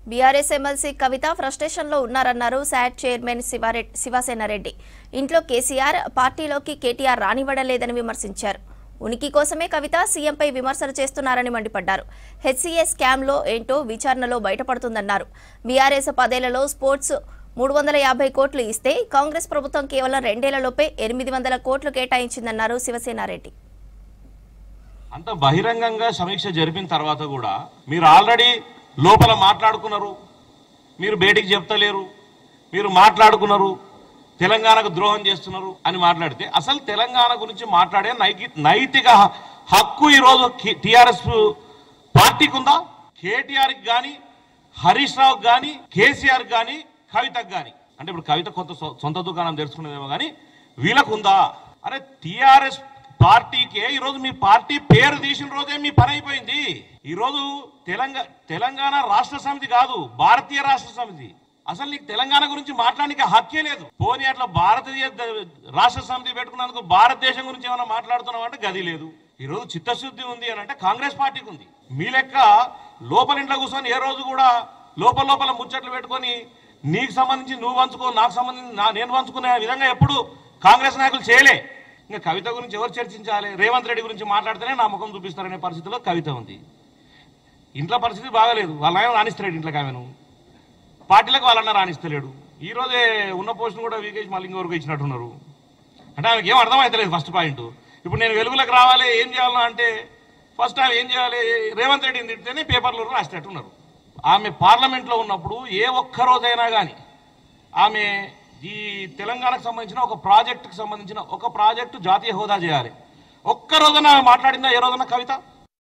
BRS MLC కవిత ఫ్రస్ట్రేషన్లో ఉన్నారన్నారు SAT chairman Shiva Sena Reddy. ఇంట్లో కేసీఆర్, పార్టీలోకి కేటీఆర్ రానివ్వడలేదని విమర్శించారు. ఉనికి కోసమే కవిత సీఎంపై విమర్శలు చేస్తున్నారని మండిపడ్డారు. హెచ్సీఏ స్కామ్లో ఏంటో విచారణలో బయటపడుతుందన్నారు. బీఆర్ఎస్ 10 ఏళ్లలో స్పోర్ట్స్ 350 కోట్లు ఇస్తే కాంగ్రెస్ ప్రభుత్వం కేవలం 2 ఏళ్లలోపే 800 కోట్లు కేటాయించిందన్నారు శివసేనారెడ్డి. అంత బహిరంగంగా సమీక్ష జరిపిన తర్వాత కూడా మీరు ఆల్రెడీ లోపల మాట్లాడుకున్నారు, మీరు బయటికి చెప్తలేరు, మీరు మాట్లాడుకున్నారు, తెలంగాణకు ద్రోహం చేస్తున్నారు అని మాట్లాడితే అసలు తెలంగాణ గురించి మాట్లాడే నైతిక హక్కు ఈరోజు టీఆర్ఎస్ పార్టీకి ఉందా? కేటీఆర్కి కానీ, హరీష్ రావుకి కానీ, కేసీఆర్కి కానీ, కవితకు కానీ, అంటే ఇప్పుడు కవిత కొత్త సొంత దుకాణం తెరుచుకునేదేమో కానీ వీళ్ళకు ఉందా? అరే టీఆర్ఎస్ పార్టీకే ఈరోజు మీ పార్టీ పేరు తీసిన రోజే మీ పని అయిపోయింది. ఈరోజు తెలంగాణ రాష్ట్ర సమితి కాదు, భారతీయ రాష్ట్ర సమితి. అసలు నీకు తెలంగాణ గురించి మాట్లాడడానికి హక్కే లేదు. పోనీ అట్లా భారతీయ రాష్ట్ర సమితి పెట్టుకున్నందుకు భారతదేశం గురించి ఏమైనా మాట్లాడుతున్నాం అంటే గది లేదు. ఈరోజు చిత్తశుద్ధి ఉంది అని అంటే కాంగ్రెస్ పార్టీకి ఉంది. మీ లెక్క లోపల ఇంట్లో కూర్చొని ఏ రోజు కూడా లోపల ముచ్చట్లు పెట్టుకొని నీకు సంబంధించి నువ్వు పంచుకో, నాకు సంబంధించి నేను పంచుకునే విధంగా ఎప్పుడు కాంగ్రెస్ నాయకులు చేయలే. ఇంకా కవిత గురించి ఎవరు చర్చించాలి? రేవంత్ రెడ్డి గురించి మాట్లాడితేనే నా ముఖం చూపిస్తారనే పరిస్థితిలో కవిత ఉంది. ఇంట్లో పరిస్థితి బాగాలేదు, వాళ్ళ ఆయన రాణిస్తలేడు ఇంట్లోకి, ఆమెను పార్టీలకు వాళ్ళన్న రాణిస్తలేడు. ఈరోజే ఉన్న పోస్టును కూడా వీకేసి మళ్ళీ ఇంకొకరికి ఇచ్చినట్టున్నారు. అంటే ఆమెకి ఏం అర్థమవుతలేదు. ఫస్ట్ పాయింట్, ఇప్పుడు నేను వెలుగులకు రావాలి, ఏం చేయాలన్నా అంటే ఫస్ట్ ఆమె ఏం చేయాలి? రేవంత్ రెడ్డిని తిడితేనే పేపర్లో రాసేటట్టున్నారు. ఆమె పార్లమెంట్లో ఉన్నప్పుడు ఏ ఒక్క రోజైనా కానీ ఆమె ఈ తెలంగాణకు సంబంధించిన ఒక ప్రాజెక్టుకు సంబంధించిన ఒక ప్రాజెక్టు జాతీయ హోదా చేయాలి, ఒక్క రోజున మాట్లాడిందా ఏ రోజున కవిత?